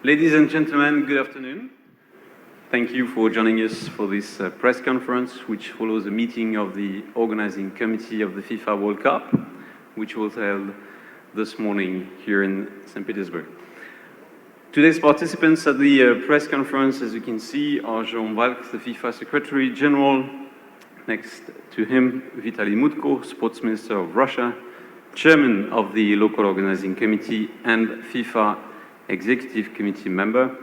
Ladies and gentlemen, good afternoon. Thank you for joining us for this press conference, which follows a meeting of the organizing committee of the FIFA World Cup, which was held this morning here in St. Petersburg. Today's participants at the press conference, as you can see, are Jérôme Valk, the FIFA Secretary General. Next to him, Vitaly Mutko, Sports Minister of Russia, Chairman of the Local Organizing Committee and FIFA Executive Committee member,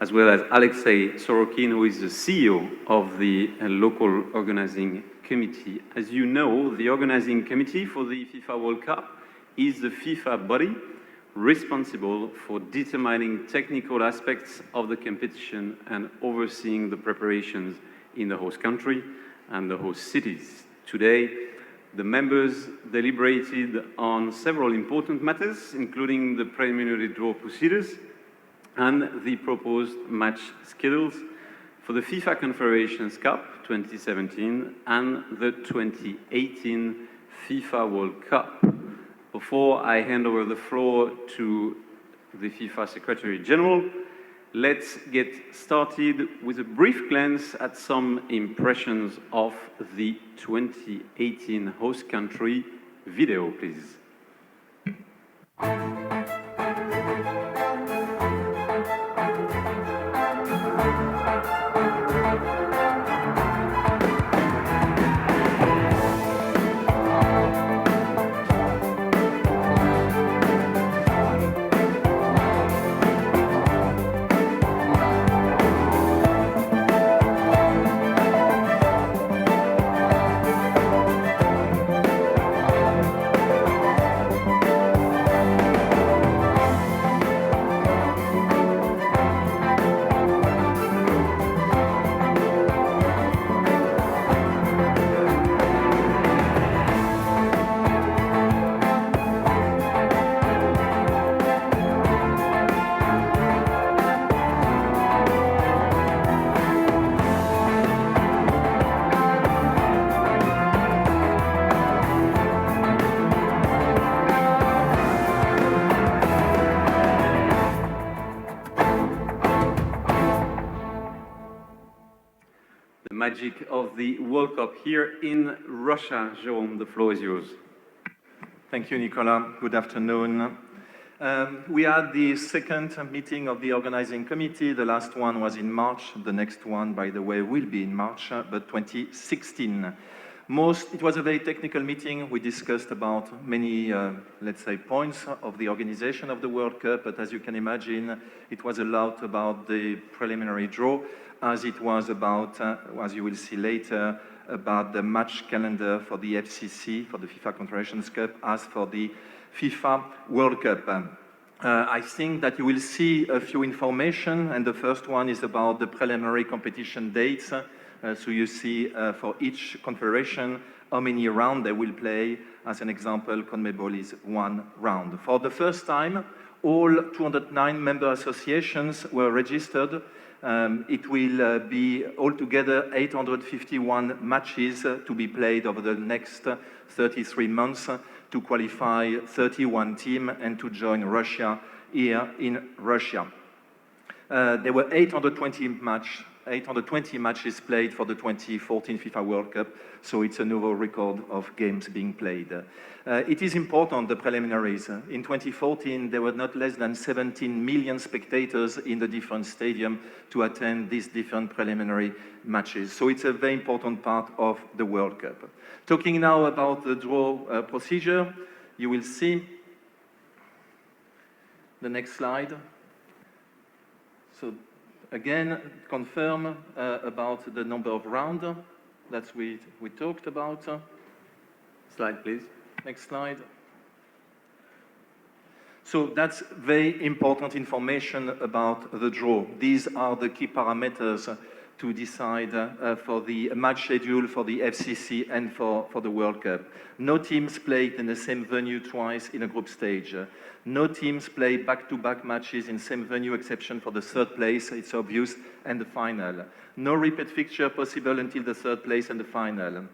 as well as Alexei Sorokin, who is the CEO of the Local Organizing Committee. As you know, the Organizing Committee for the FIFA World Cup is the FIFA body responsible for determining technical aspects of the competition and overseeing the preparations in the host country and the host cities. Today, the members deliberated on several important matters, including the preliminary draw procedures and the proposed match schedules for the FIFA Confederations Cup 2017 and the 2018 FIFA World Cup. Before I hand over the floor to the FIFA Secretary General, let's get started with a brief glance at some impressions of the 2018 host country video, please. Magic of the World Cup here in Russia. Jérôme, the floor is yours. Thank you, Nicolas. Good afternoon. We had the second meeting of the organizing committee. The last one was in March. The next one, by the way, will be in March, but 2016. It was a very technical meeting. We discussed about many, let's say, points of the organization of the World Cup, but as you can imagine, it was a lot about the preliminary draw, as it was about, as you will see later, about the match calendar for the FCC, for the FIFA Confederations Cup, as for the FIFA World Cup. I think that you will see a few information, and the first one is about the preliminary competition dates. So you see for each confederation how many rounds they will play. As an example, CONMEBOL is 1 round. For the first time, all 209 member associations were registered. It will be altogether 851 matches to be played over the next 33 months to qualify 31 teams and to join Russia here in Russia. There were 820 matches played for the 2014 FIFA World Cup, so it's a novel record of games being played. It is important, the preliminaries. In 2014, there were not less than 17 million spectators in the different stadiums to attend these different preliminary matches. So it's a very important part of the World Cup. Talking now about the draw procedure, you will see the next slide. So again, confirm about the number of rounds that we talked about. Slide, please. Next slide. So that's very important information about the draw. These are the key parameters to decide for the match schedule for the FCC and for the World Cup. No teams played in the same venue twice in a group stage. No teams play back-to-back matches in same venue, exception for the third place, it's obvious, and the final. No repeat fixture possible until the third place and the final.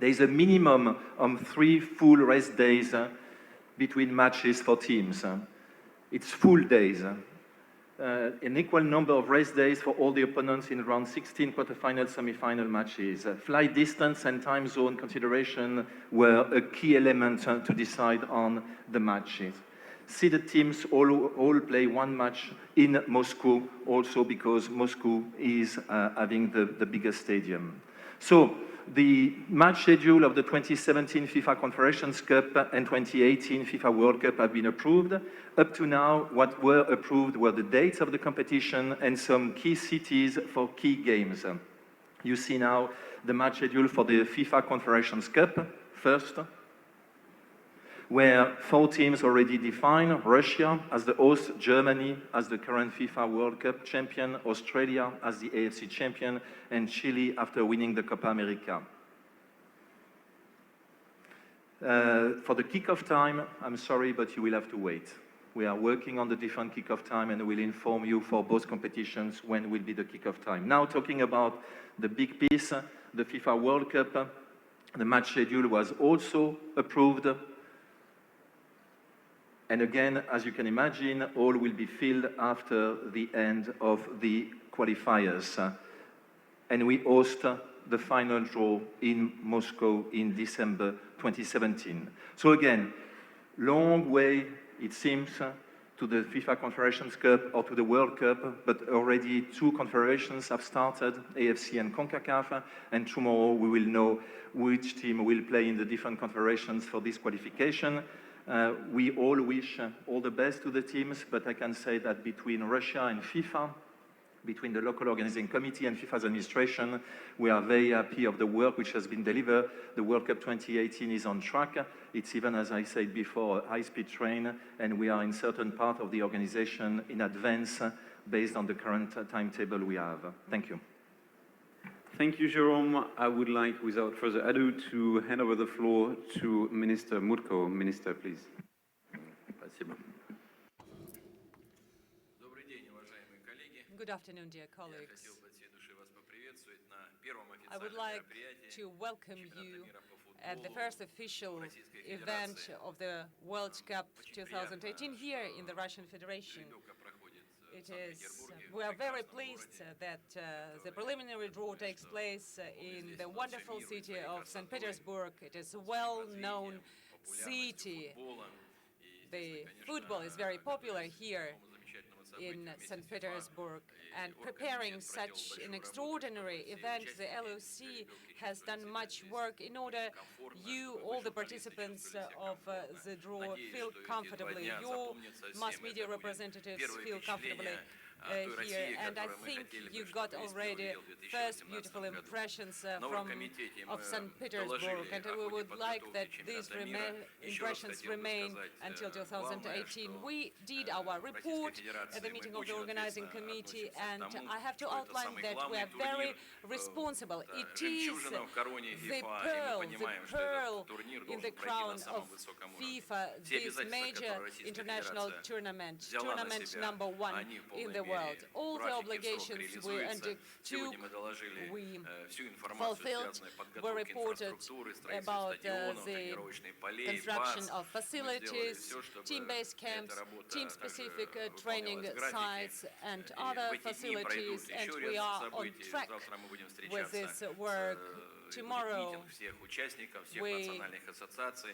There is a minimum of 3 full rest days between matches for teams. It's full days. an equal number of race days for all the opponents in around 16 quarterfinal, semi-final matches. Flight distance and time zone consideration were a key element to decide on the matches. Seeded teams all play one match in Moscow, also because Moscow is having the biggest stadium. So the match schedule of the 2017 FIFA Confederations Cup and 2018 FIFA World Cup have been approved. Up to now, what were approved were the dates of the competition and some key cities for key games. You see now the match schedule for the FIFA Confederations Cup first, where 4 teams already defined: Russia as the host, Germany as the current FIFA World Cup champion, Australia as the AFC champion, and Chile after winning the Copa America. For the kickoff time, I'm sorry, but you will have to wait. We are working on the different kickoff time and we'll inform you for both competitions when will be the kickoff time. Now talking about the big piece, the FIFA World Cup, the match schedule was also approved. And again, as you can imagine, all will be filled after the end of the qualifiers. And we host the final draw in Moscow in December 2017. So again, long way, it seems, to the FIFA Confederations Cup or to the World Cup, but already 2 confederations have started, AFC and CONCACAF, and tomorrow we will know which team will play in the different confederations for this qualification. We all wish all the best to the teams, but I can say that between Russia and FIFA, between the local organizing committee and FIFA's administration, we are very happy of the work which has been delivered. The World Cup 2018 is on track. It's even, as I said before, a high-speed train, and we are in certain part of the organization in advance based on the current timetable we have. Thank you. Thank you, Jérôme. I would like, without further ado, to hand over the floor to Minister Mutko. Minister, please. Спасибо. Good afternoon, dear colleagues. I would like to welcome you at the first official event of the World Cup 2018 here in the Russian Federation. We are very pleased that the preliminary draw takes place in the wonderful city of St. Petersburg. It is a well-known city. The football is very popular here in St. Petersburg, and preparing such an extraordinary event, the LOC has done much work in order you, all the participants of the draw, feel comfortably. Your mass media representatives feel comfortably here, and I think you got already first beautiful impressions of St. Petersburg, and we would like that these impressions remain until 2018. We did our report at the meeting of the organizing committee, and I have to outline that we are very responsible. It is the pearl in the crown of FIFA, this major international tournament #1 in the world. All the obligations we undertook, we fulfilled, were reported about the construction of facilities, team-based camps, team-specific training sites, and other facilities, and we are on track with this work. Tomorrow, we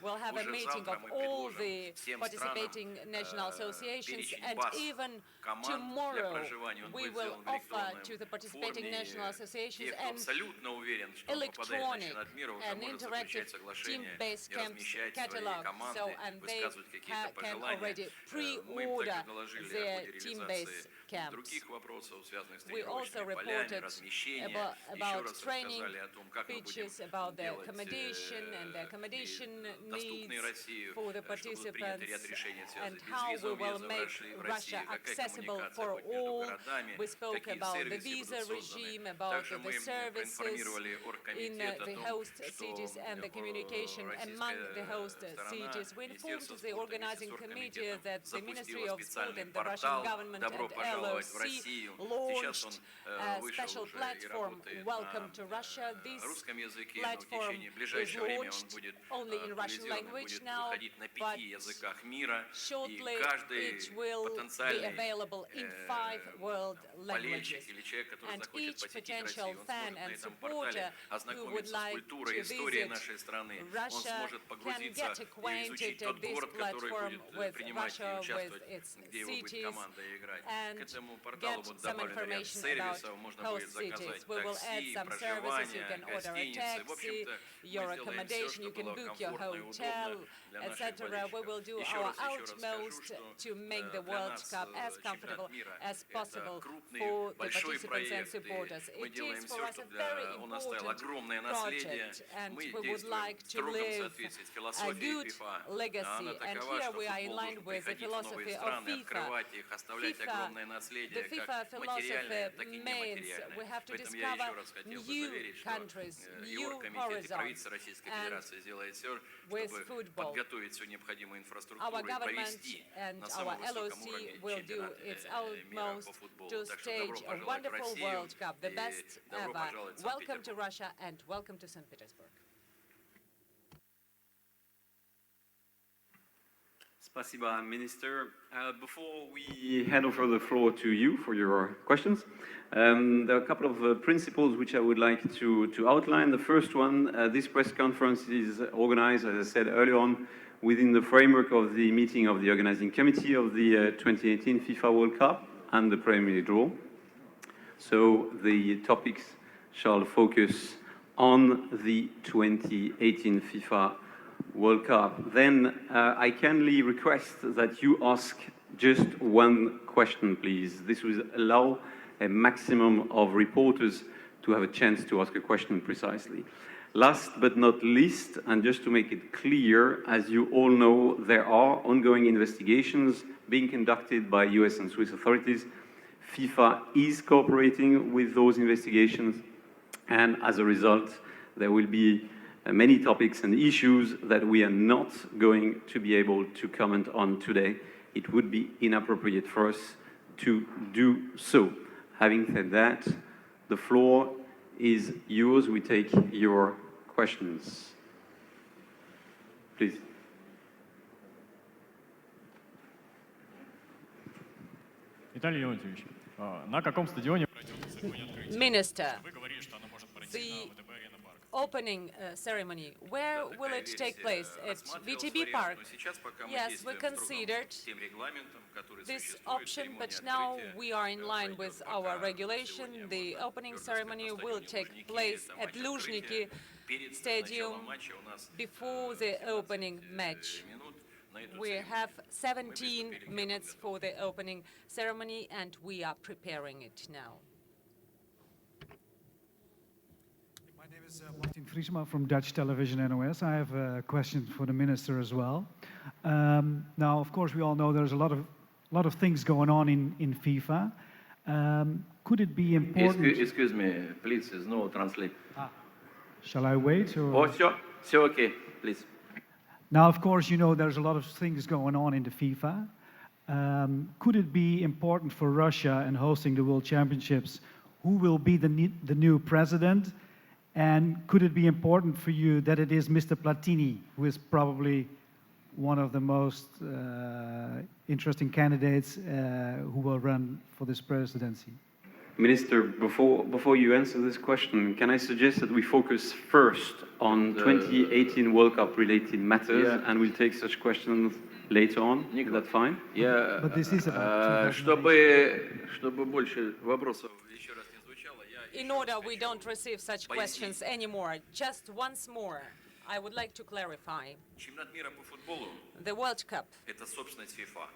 will have a meeting of all the participating national associations, and even tomorrow, we will offer to the participating national associations an electronic and interactive team-based camps catalog, and they can already pre-order their team-based camps. We also reported about training pitches, about the accommodation and the accommodation needs for the participants, and how we will make Russia accessible for all. We spoke about the visa regime, about the services in the host cities and the communication among the host cities. We informed the organizing committee that the Ministry of Sport and the Russian government and LOC launched a special platform, Welcome to Russia. This platform is launched only in Russian language now, but shortly it will be available in 5 world languages. And each potential fan and supporter who would like to visit Russia can get acquainted at this platform with Russia, with its cities, and get some information about host cities. We will add some services. You can order a taxi, your accommodation, you can book your hotel, etc. We will do our utmost to make the World Cup as comfortable as possible for the participants and supporters. It is for us a very important project, and we would like to live a good legacy. And here we are in line with the philosophy of FIFA. The FIFA philosophy means we have to discover new countries, new horizons, and with football, our government and our LOC will do its utmost to stage a wonderful World Cup, the best ever. Welcome to Russia and welcome to St. Petersburg. Spasiba, Minister. Before we hand over the floor to you for your questions, there are a couple of principles which I would like to outline. The first one, this press conference is organized, as I said earlier on, within the framework of the meeting of the organizing committee of the 2018 FIFA World Cup and the preliminary draw. So the topics shall focus on the 2018 FIFA World Cup. Then I kindly request that you ask just one question, please. This will allow a maximum of reporters to have a chance to ask a question precisely. Last but not least, and just to make it clear, as you all know, there are ongoing investigations being conducted by US and Swiss authorities. FIFA is cooperating with those investigations, and as a result, there will be many topics and issues that we are not going to be able to comment on today. It would be inappropriate for us to do so. Having said that, the floor is yours. We take your questions. Please. Виталий Леонтьевич, на каком стадионе Minister, the opening ceremony, where will it take place? At VTB Park? Yes, we considered this option, but now we are in line with our regulation. The opening ceremony will take place at Luzhniki Stadium before the opening match. We have 17 minutes for the opening ceremony, and we are preparing it now. My name is Martin Friesma from Dutch television NOS. I have a question for the minister as well. Now, of course, we all know there's a lot of things going on in FIFA. Could it be important? Excuse me, please, there's no translate. Shall I wait? Or? Oh, sure, okay, please. Now, of course, you know there's a lot of things going on in the FIFA. Could it be important for Russia in hosting the World Championships? Who will be the new president? And could it be important for you that it is Mr. Platini, who is probably one of the most interesting candidates who will run for this presidency? Minister, before you answer this question, can I suggest that we focus first on 2018 World Cup related matters, and we'll take such questions later on? Is that fine? Yeah. But this is about чтобы больше вопросов еще раз не звучало, In order we don't receive such questions anymore, just once more, I would like to clarify. Чемпионат мира по футболу The World Cup. это собственность FIFA.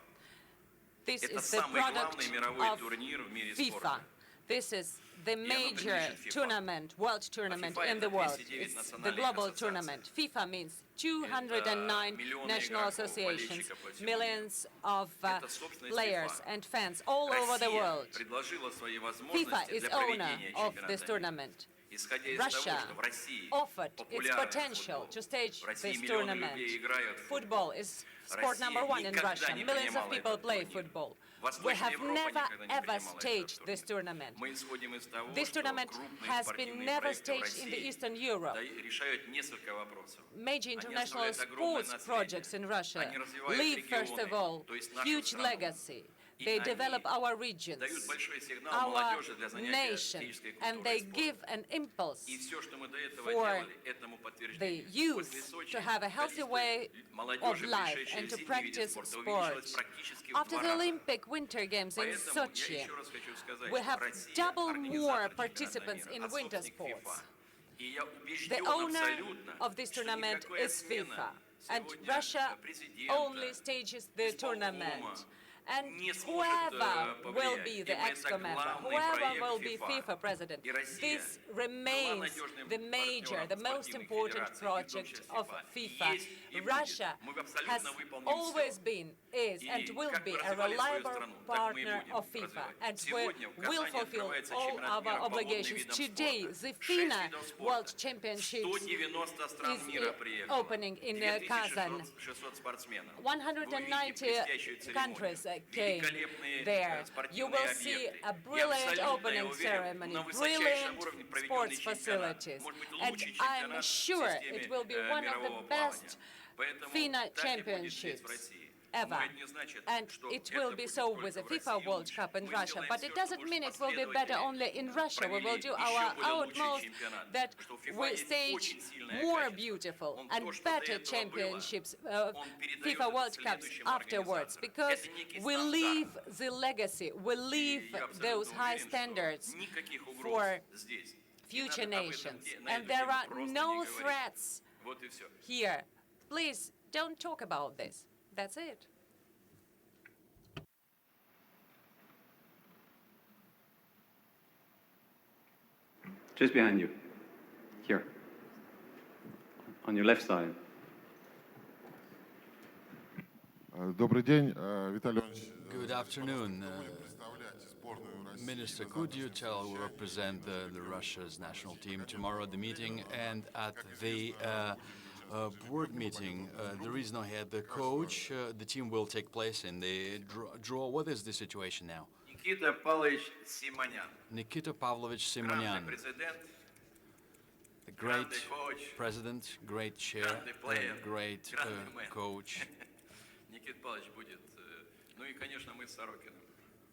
This Это is the самый product главный мировой of турнир в мире FIFA. спорта. This is the major tournament, world tournament in the world. It's the global tournament. FIFA means 209 national associations, millions of players and fans all over the world. FIFA is owner of this tournament. Russia offered its potential to stage this tournament. Football is sport number one in Russia. Millions of people play football. We have never ever staged this tournament. This tournament has been never staged in the Eastern Europe. Major international sports projects in Russia leave, first of all, huge legacy. They develop our regions, our nation, and they give an impulse for the youth to have a healthy way of life and to practice sport. After the Olympic Winter Games in Sochi, we have double more participants in winter sports. The owner of this tournament is FIFA, and Russia only stages the tournament. And whoever will be the EXCO member, whoever will be FIFA president, this remains the major, the most important project of FIFA. Russia has always been, is, and will be a reliable partner of FIFA, and we will fulfill all our obligations. Today, the FINA World Championships is opening in Kazan. 190 countries came there. You will see a brilliant opening ceremony, brilliant sports facilities, and I'm sure it will be one of the best FINA championships ever. And it will be so with the FIFA World Cup in Russia. But it doesn't mean it will be better only in Russia. We will do our utmost that we stage more beautiful and better championships, FIFA World Cups afterwards, because we leave the legacy, we leave those high standards for future nations. And there are no threats here. Please don't talk about this. That's it. Just behind you. Here. On your left side. Добрый день, Виталий Иванович. Good afternoon, Minister. Could you represent the Russia's national team tomorrow at the meeting and at the board meeting? There is no head coach. The team will take place in the draw. What is the situation now? Nikita Pavlovich Simonyan, a great president, great chair, great coach.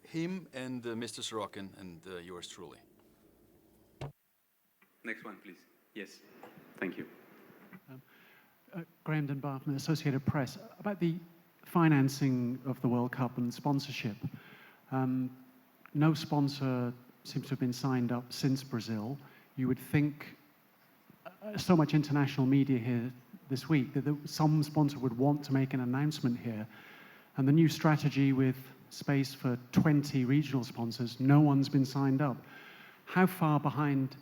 Him and Mr. Sorokin and yours truly. Next one, please. Yes. Thank you. Graham Dunbar from the Associated Press. About the financing of the World Cup and sponsorship. No sponsor seems to have been signed up since Brazil. You would think so much international media here this week that some sponsor would want to make an announcement here. And the new strategy with space for 20 regional sponsors, no one's been signed up. How far behind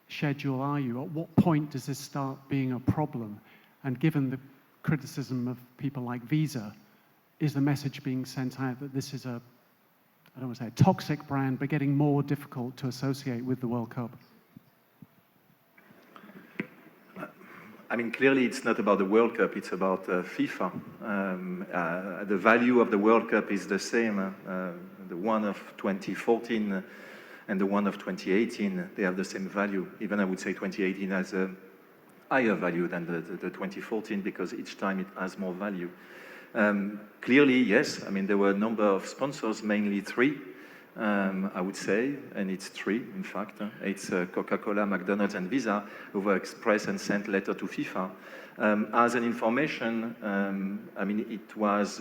schedule are you? At what point does this start being a problem? And given the criticism of people like Visa, is the message being sent out that this is a, I don't want to say a toxic brand, but getting more difficult to associate with the World Cup? I mean, clearly it's not about the World Cup, it's about FIFA. The value of the World Cup is the same. The one of 2014 and the one of 2018, they have the same value. Even I would say 2018 has a higher value than the 2014 because each time it has more value. Clearly, yes, I mean, there were a number of sponsors, mainly three, I would say, and it's three, in fact. It's Coca-Cola, McDonald's, and Visa who were expressed and sent letter to FIFA. As an information, I mean,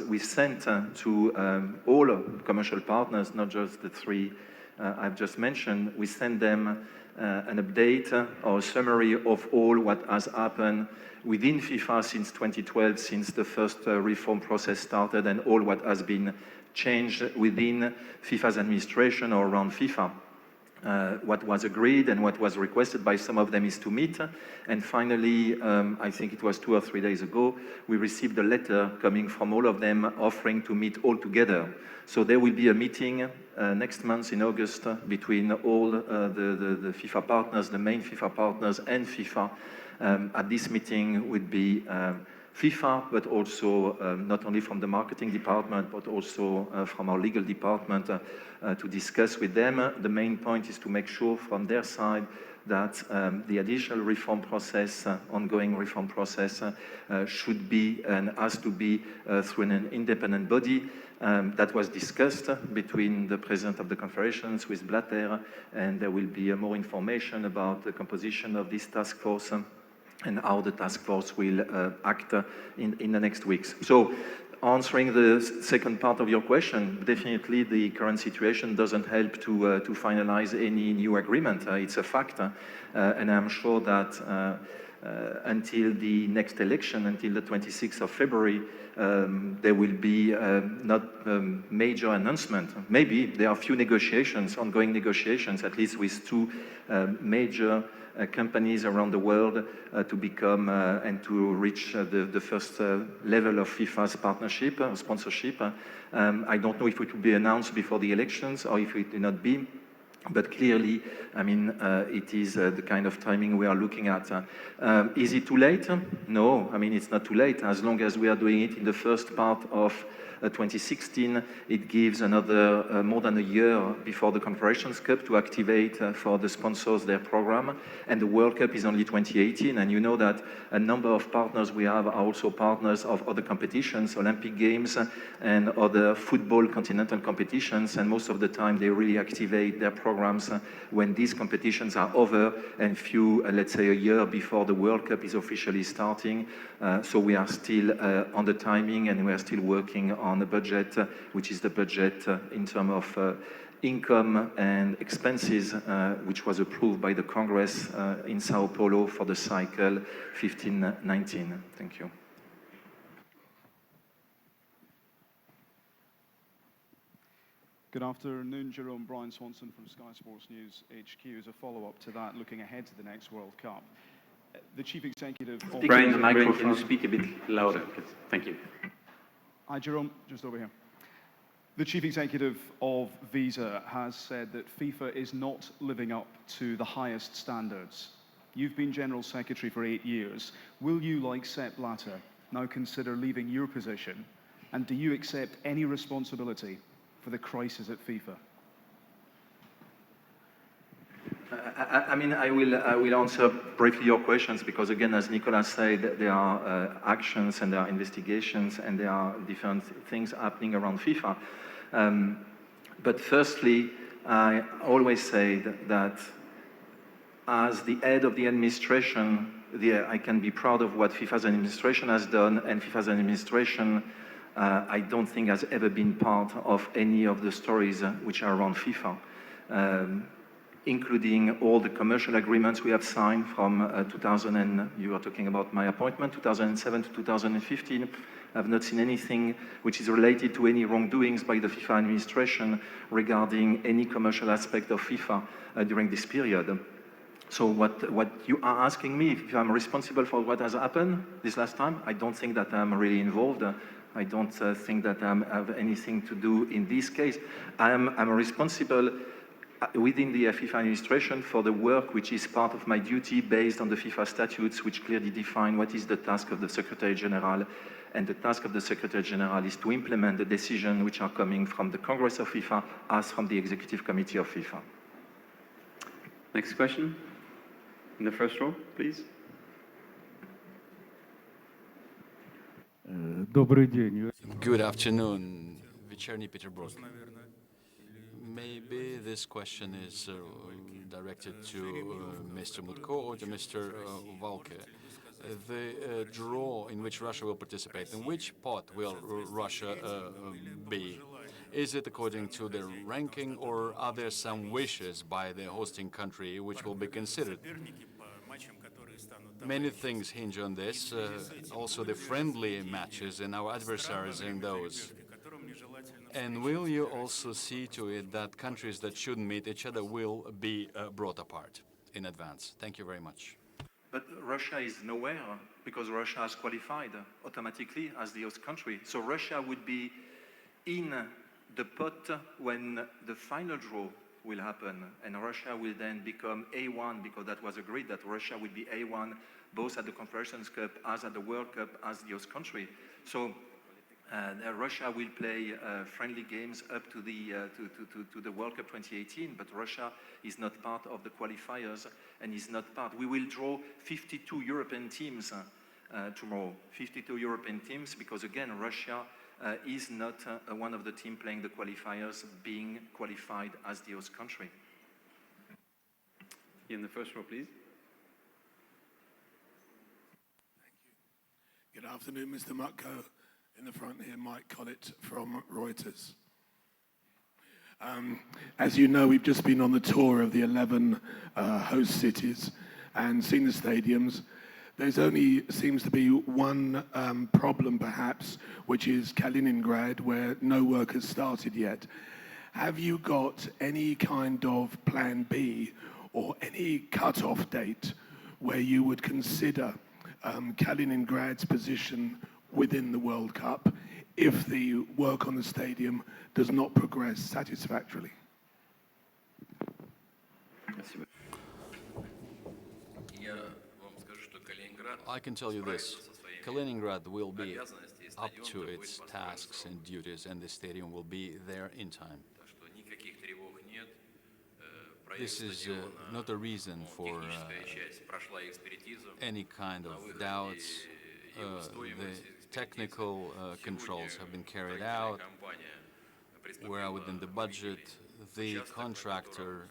we sent to all commercial partners, not just the three I've just mentioned. We sent them an update or a summary of all what has happened within FIFA since 2012, since the first reform process started, and all what has been changed within FIFA's administration or around FIFA. what was agreed and what was requested by some of them is to meet. And finally, I think it was 2 or 3 days ago, we received a letter coming from all of them offering to meet all together. So there will be a meeting next month in August between all the FIFA partners, the main FIFA partners and FIFA. At this meeting would be FIFA, but also not only from the marketing department, but also from our legal department to discuss with them. The main point is to make sure from their side that the additional reform process, ongoing reform process, should be and has to be through an independent body. That was discussed between the president of the Confederations with Blatter, and there will be more information about the composition of this task force and how the task force will act in the next weeks. So, answering the second part of your question, definitely the current situation doesn't help to finalize any new agreement. It's a fact, and I'm sure that until the next election, until the 26th of February, there will be not major announcement. Maybe there are few negotiations, ongoing negotiations, at least with two major companies around the world to become and to reach the first level of FIFA's partnership, sponsorship. I don't know if it will be announced before the elections or if it will not be. But clearly, I mean, it is the kind of timing we are looking at. Is it too late? No, I mean, it's not too late. As long as we are doing it in the first part of 2016, it gives another more than a year before the Confederations Cup to activate for the sponsors their program. And the World Cup is only 2018. And you know that a number of partners we have are also partners of other competitions, Olympic Games and other football continental competitions. And most of the time, they really activate their programs when these competitions are over and few, let's say, a year before the World Cup is officially starting. So we are still on the timing, and we are still working on the budget, which is the budget in terms of income and expenses, which was approved by the Congress in Sao Paulo for the cycle 15-19. Thank you. Good afternoon, Jerome. Brian Swanson from Sky Sports News HQ. As a follow-up to that, looking ahead to the next World Cup, the chief executive of... Brian, the microphone. Can you speak a bit louder? Thank you. Hi, Jerome, just over here. The chief executive of Visa has said that FIFA is not living up to the highest standards. You've been General Secretary for 8 years. Will you, like Sepp Blatter, now consider leaving your position? And do you accept any responsibility for the crisis at FIFA? I mean, I will answer briefly your questions because, again, as Nicolas said, there are actions and there are investigations and there are different things happening around FIFA. But firstly, I always said that as the head of the administration, I can be proud of what FIFA's administration has done, and FIFA's administration, I don't think has ever been part of any of the stories which are around FIFA. Including all the commercial agreements we have signed from 2000, and you are talking about my appointment, 2007 to 2015. I've not seen anything which is related to any wrongdoings by the FIFA administration regarding any commercial aspect of FIFA during this period. So what you are asking me, if I'm responsible for what has happened this last time, I don't think that I'm really involved. I don't think that I have anything to do in this case. I'm responsible within the FIFA administration for the work which is part of my duty based on the FIFA statutes, which clearly define what is the task of the Secretary General. And the task of the Secretary General is to implement the decisions which are coming from the Congress of FIFA as from the Executive Committee of FIFA. Next question. In the first row, please. Good afternoon, Вечерний Peterburg. Maybe this question is directed to Mr. Mutko or to Mr. Valke. The draw in which Russia will participate, in which pot will Russia be? Is it according to their ranking, or are there some wishes by the hosting country which will be considered? Many things hinge on this, also the friendly matches and our adversaries in those. And will you also see to it that countries that shouldn't meet each other will be brought apart in advance? Thank you very much. But Russia is nowhere because Russia has qualified automatically as the host country. So Russia would be in the pot when the final draw will happen, and Russia will then become A1 because that was agreed that Russia would be A1 both at the Confederations Cup as at the World Cup as the host country. So Russia will play friendly games up to the World Cup 2018, but Russia is not part of the qualifiers and is not part. We will draw 52 European teams tomorrow, 52 European teams, because again, Russia is not one of the teams playing the qualifiers, being qualified as the host country. In the first row, please. Good afternoon, Mr. Mutko. In the front here, Mike Collett from Reuters. As you know, we've just been on the tour of the 11 host cities and seen the stadiums. There's only seems to be one problem, perhaps, which is Kaliningrad, where no work has started yet. Have you got any kind of plan B or any cut-off date where you would consider Kaliningrad's position within the World Cup if the work on the stadium does not progress satisfactorily? I can tell you this. Kaliningrad will be up to its tasks and duties, and the stadium will be there in time. This is not a reason for any kind of doubts. The technical controls have been carried out. We are within the budget. The contractor,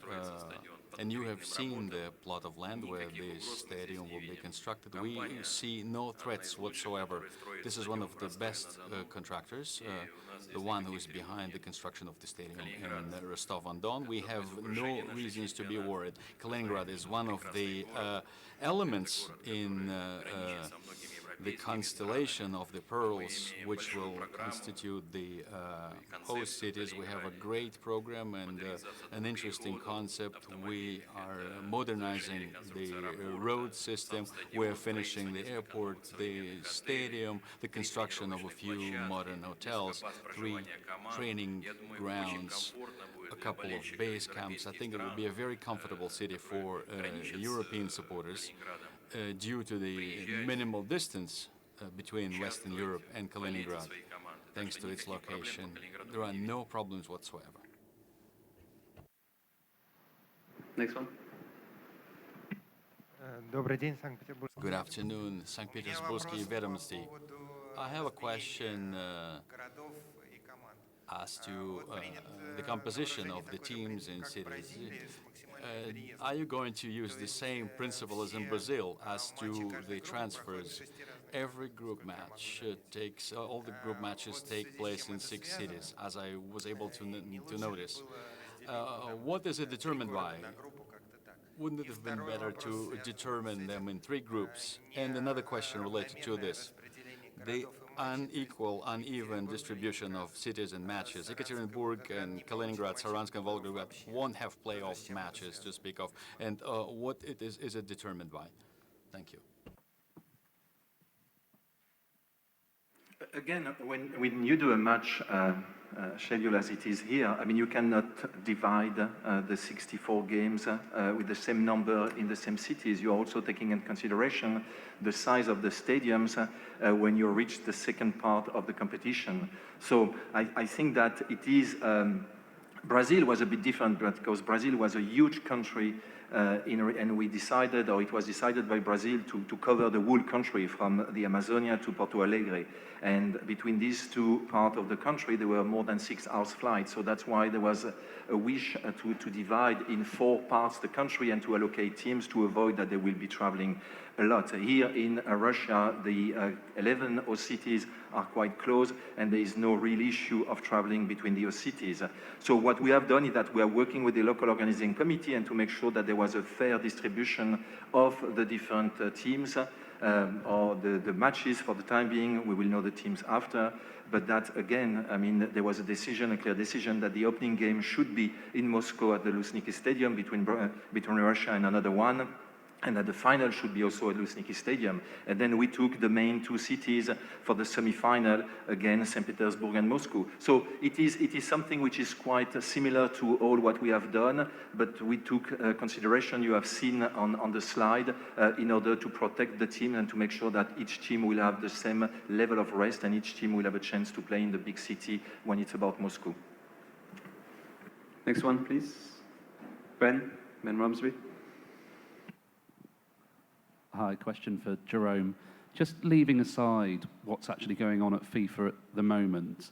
and you have seen the plot of land where the stadium will be constructed. We see no threats whatsoever. This is one of the best contractors, the one who is behind the construction of the stadium in Rostov-on-Don. We have no reasons to be worried. Kaliningrad is one of the elements in the constellation of the pearls, which will constitute the host cities. We have a great program and an interesting concept. We are modernizing the road system. We're finishing the airport, the stadium, the construction of a few modern hotels, 3 training grounds, a couple of base camps. I think it will be a very comfortable city for European supporters. Due to the minimal distance between Western Europe and Kaliningrad, thanks to its location, there are no problems whatsoever. Next one. Good afternoon, St. Petersburgские ведомости. I have a question as to the composition of the teams in cities. Are you going to use the same principle as in Brazil as to the transfers? Every group match all the group matches take place in 6 cities, as I was able to notice. What is it determined by? Wouldn't it have been better to determine them in 3 groups? And another question related to this. The unequal, uneven distribution of cities and matches. Ekaterinburg and Kaliningrad, Saransk and Volgograd won't have playoff matches to speak of. And what is it determined by? Thank you. Again, when you do a match schedule as it is here, I mean, you cannot divide the 64 games with the same number in the same cities. You're also taking into consideration the size of the stadiums when you reach the second part of the competition. So I think that it is, Brazil was a bit different because Brazil was a huge country and we decided, or it was decided by Brazil to cover the whole country from the Amazonia to Porto Alegre. And between these 2 parts of the country, there were more than 6 hours flights. So that's why there was a wish to divide in 4 parts the country and to allocate teams to avoid that they will be traveling a lot. Here in Russia, the 11 host cities are quite close, and there is no real issue of traveling between the host cities. So what we have done is that we are working with the local organizing committee and to make sure that there was a fair distribution of the different teams or the matches for the time being. We will know the teams after. But that, again, I mean, there was a decision, a clear decision, that the opening game should be in Moscow at the Luzhniki Stadium between Russia and another one, and that the final should be also at Luzhniki Stadium. And then we took the main two cities for the semi-final, again, St. Petersburg and Moscow. So it is something which is quite similar to all what we have done, but we took consideration, you have seen on the slide, in order to protect the team and to make sure that each team will have the same level of rest and each team will have a chance to play in the big city when it's about Moscow. Next one, please. Ben Romsby. Hi, question for Jerome. Just leaving aside what's actually going on at FIFA at the moment,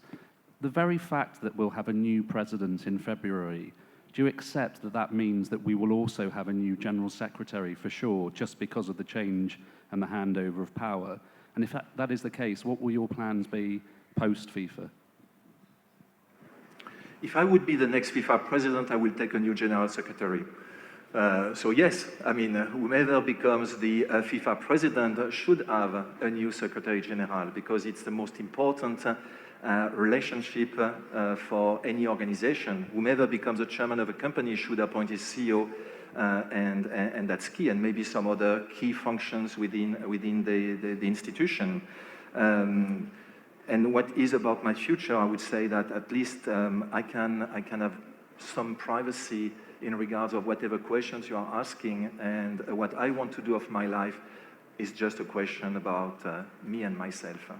the very fact that we'll have a new president in February, do you accept that that means that we will also have a new general secretary for sure, just because of the change and the handover of power? And if that is the case, what will your plans be post-FIFA? If I would be the next FIFA president, I will take a new general secretary. So yes, I mean, whoever becomes the FIFA president should have a new secretary general, because it's the most important relationship for any organization. Whomever becomes the chairman of a company should appoint his CEO, and that's key, and maybe some other key functions within the institution. And what is about my future, I would say that at least I can have some privacy in regards of whatever questions you are asking, and what I want to do of my life is just a question about me and myself.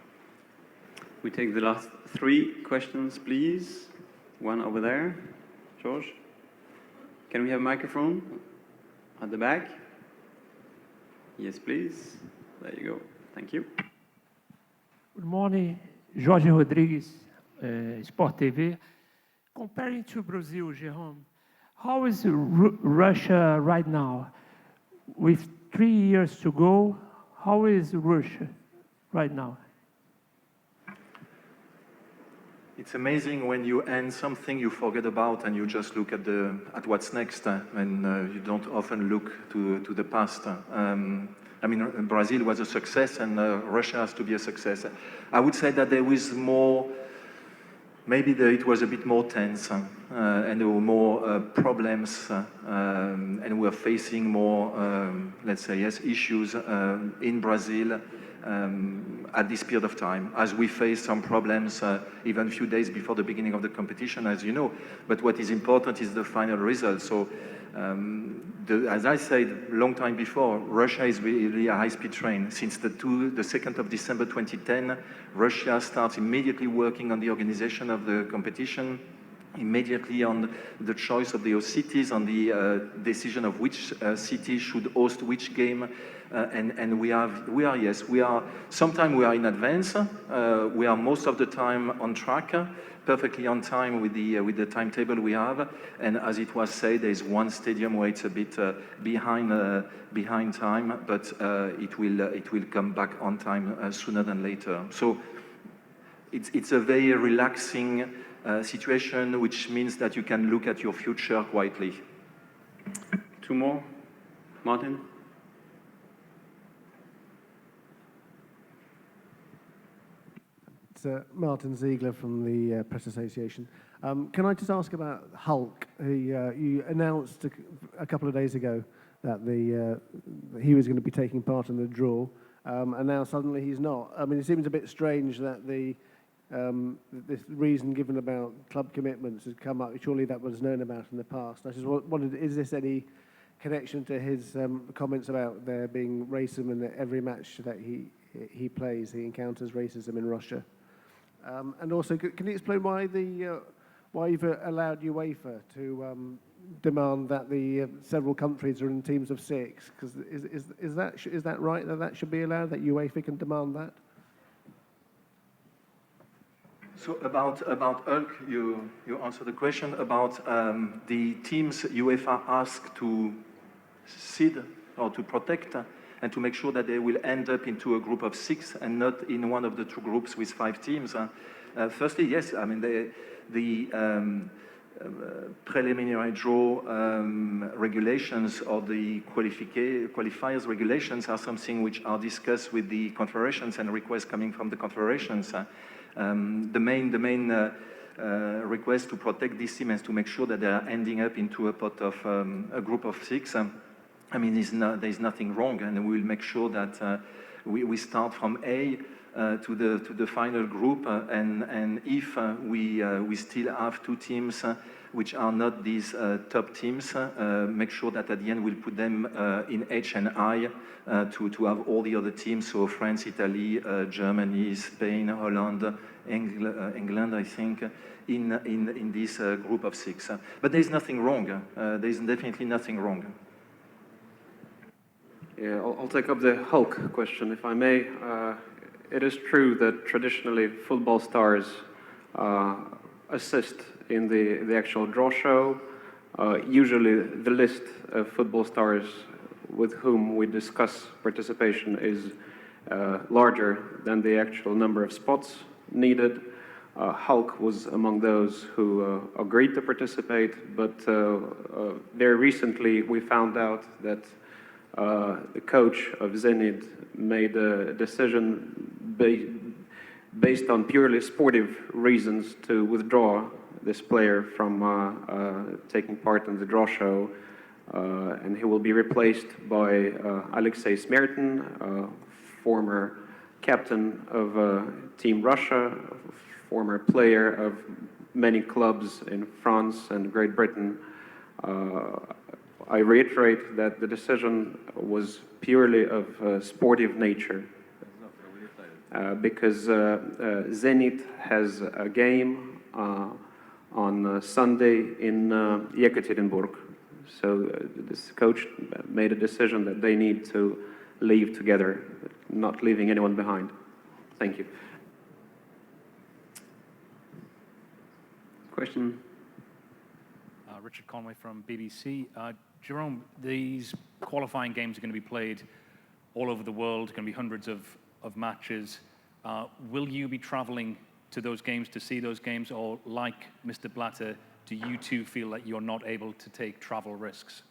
We take the last three questions, please. One over there. George? Can we have a microphone at the back? Yes, please. There you go. Thank you. Good morning. Jorge Rodrigues, Sport TV. Comparing to Brazil, Jerome, how is Russia right now? With 3 years to go, how is Russia right now? It's amazing when you end something you forget about and you just look at what's next, and you don't often look to the past. I mean, Brazil was a success, and Russia has to be a success. I would say that there was more, maybe it was a bit more tense, and there were more problems, and we were facing more, let's say, yes, issues in Brazil at this period of time, as we faced some problems even a few days before the beginning of the competition, as you know. But what is important is the final result. So, as I said a long time before, Russia is really a high-speed train. Since the 2nd of December 2010, Russia starts immediately working on the organization of the competition, immediately on the choice of the cities, on the decision of which city should host which game, and we are sometimes we are in advance, we are most of the time on track, perfectly on time with the timetable we have, and as it was said, there is one stadium where it's a bit behind time, but it will come back on time sooner than later. So it's a very relaxing situation, which means that you can look at your future quietly. Two more. Martin? It's Martin Ziegler from the Press Association. Can I just ask about Hulk? You announced a couple of days ago that he was going to be taking part in the draw, and now suddenly he's not. I mean, it seems a bit strange that this reason given about club commitments has come up. Surely that was known about in the past. I just wondered, is this any connection to his comments about there being racism in every match that he plays? He encounters racism in Russia. And also, can you explain why you've allowed UEFA to demand that the several countries are in teams of 6? Because is that right, that should be allowed, that UEFA can demand that? So about Hulk, you answered the question about the teams UEFA asked to seed or to protect and to make sure that they will end up into a group of 6 and not in one of the 2 groups with 5 teams. Firstly, yes, I mean preliminary draw regulations or the qualifiers regulations are something which are discussed with the confederations and requests coming from the confederations. The main request to protect these teams to make sure that they are ending up into a pot of a group of 6. I mean, there's nothing wrong, and we will make sure that we start from A to the final group, and if we still have 2 teams which are not these top teams, make sure that at the end we'll put them in H and I to have all the other teams, so France, Italy, Germany, Spain, Holland, England, I think, in this group of 6. But there's nothing wrong. There's definitely nothing wrong. Yeah, I'll take up the Hulk question, if I may. It is true that traditionally football stars assist in the actual draw show. Usually the list of football stars with whom we discuss participation is larger than the actual number of spots needed. Hulk was among those who agreed to participate, but very recently we found out that the coach of Zenit made a decision based on purely sportive reasons to withdraw this player from taking part in the draw show, and he will be replaced by Alexei Smertin, former captain of Team Russia, former player of many clubs in France and Great Britain. I reiterate that the decision was purely of sportive nature, because Zenit has a game on Sunday in Yekaterinburg. So this coach made a decision that they need to leave together, not leaving anyone behind. Thank you. Question? Richard Conway from BBC. Jerome, these qualifying games are going to be played all over the world, going to be hundreds of matches. Will you be traveling to those games to see those games, or like Mr. Blatter, do you too feel that you're not able to take travel risks?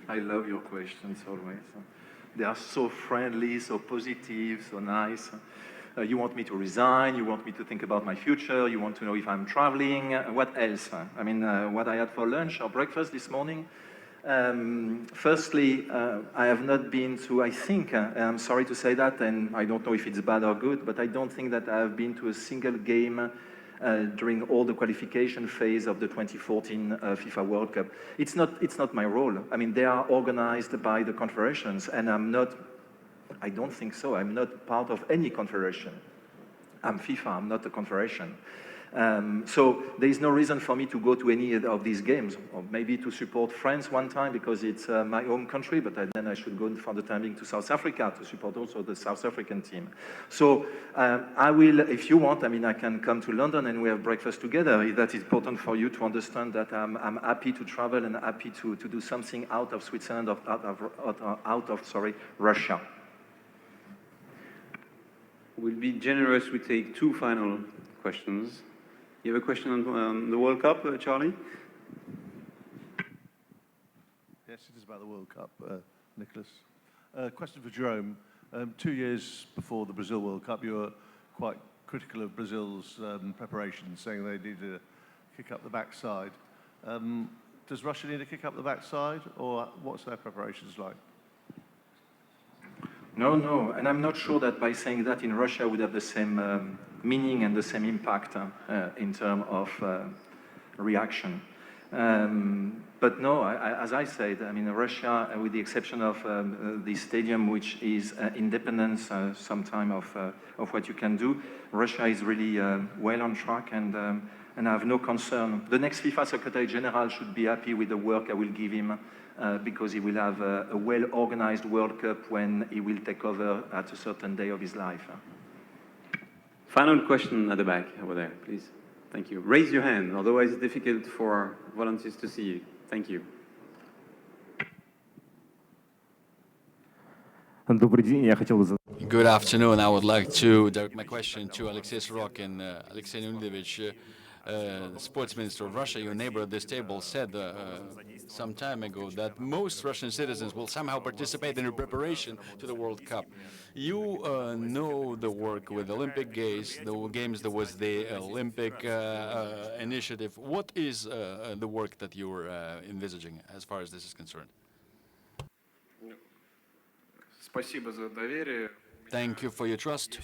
I love your questions always. They are so friendly, so positive, so nice. You want me to resign, you want me to think about my future, you want to know if I'm traveling, what else? I mean, what I had for lunch or breakfast this morning? Firstly, I have not been to, I think, I'm sorry to say that, and I don't know if it's bad or good, but I don't think that I have been to a single game during all the qualification phase of the 2014 FIFA World Cup. It's not my role. I mean, they are organized by the confederations, and I don't think so. I'm not part of any confederation. I'm FIFA, I'm not a confederation. So there is no reason for me to go to any of these games, or maybe to support France one time because it's my home country, but then I should go for the time being to South Africa to support also the South African team. So I will, if you want, I mean, I can come to London and we have breakfast together. If that is important for you to understand that I'm happy to travel and happy to do something out of Switzerland, out of Russia. We'll be generous. We take 2 final questions. You have a question on the World Cup, Charlie? Yes, it is about the World Cup, Nicholas. Question for Jerome. 2 years before the Brazil World Cup, you were quite critical of Brazil's preparations, saying they need to kick up the backside. Does Russia need to kick up the backside, or what's their preparations like? No, and I'm not sure that by saying that in Russia would have the same meaning and the same impact in terms of reaction. But no, as I said, I mean, Russia, with the exception of the stadium, which is independence sometime of what you can do, Russia is really well on track, and I have no concern. The next FIFA Secretary General should be happy with the work I will give him, because he will have a well-organized World Cup when he will take over at a certain day of his life. Final question at the back, over there, please. Thank you. Raise your hand, otherwise it's difficult for volunteers to see you. Thank you. Good afternoon. I would like to direct my question to Alexei Sorokin and Alexei Leonidovich. sports minister of Russia, your neighbor at this table, said some time ago that most Russian citizens will somehow participate in the preparation to the World Cup. You know the work with Olympic Games. There was the Olympic initiative. What is the work that you're envisaging as far as this is concerned? Спасибо за доверие. Thank you for your trust.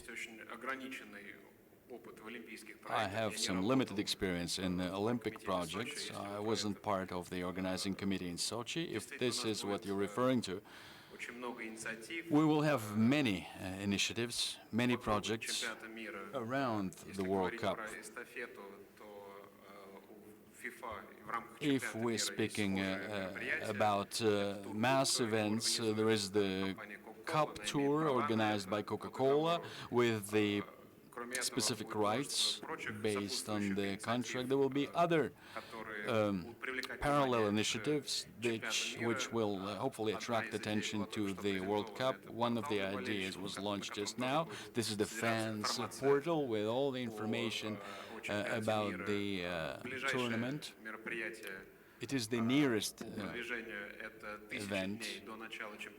I have some limited experience in Olympic projects. I wasn't part of the organizing committee in Sochi. If this is what you're referring to, we will have many initiatives, many projects around the World Cup. If we're speaking about mass events, there is the Cup Tour organized by Coca-Cola with the specific rights based on the contract. There will be other parallel initiatives which will hopefully attract attention to the World Cup. One of the ideas was launched just now. This is the fans portal with all the information about the tournament. It is the nearest event,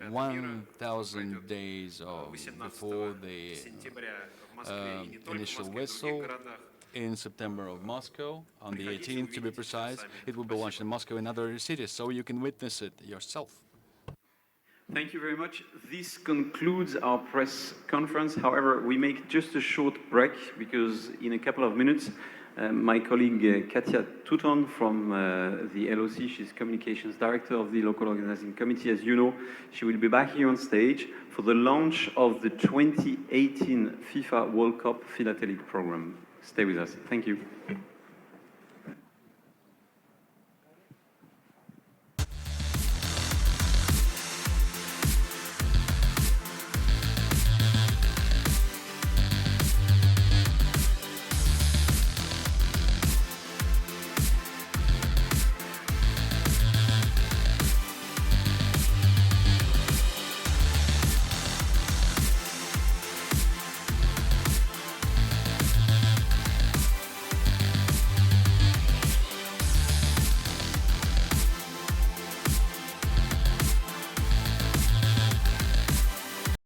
1,000 days before the initial whistle in September of Moscow, on the 18th to be precise. It will be launched in Moscow and other cities, so you can witness it yourself. Thank you very much. This concludes our press conference. However, we make just a short break because in a couple of minutes, my colleague Katia Touton from the LOC, she's Communications Director of the Local Organizing Committee, as you know, she will be back here on stage for the launch of the 2018 FIFA World Cup Philatelic Program. Stay with us. Thank you.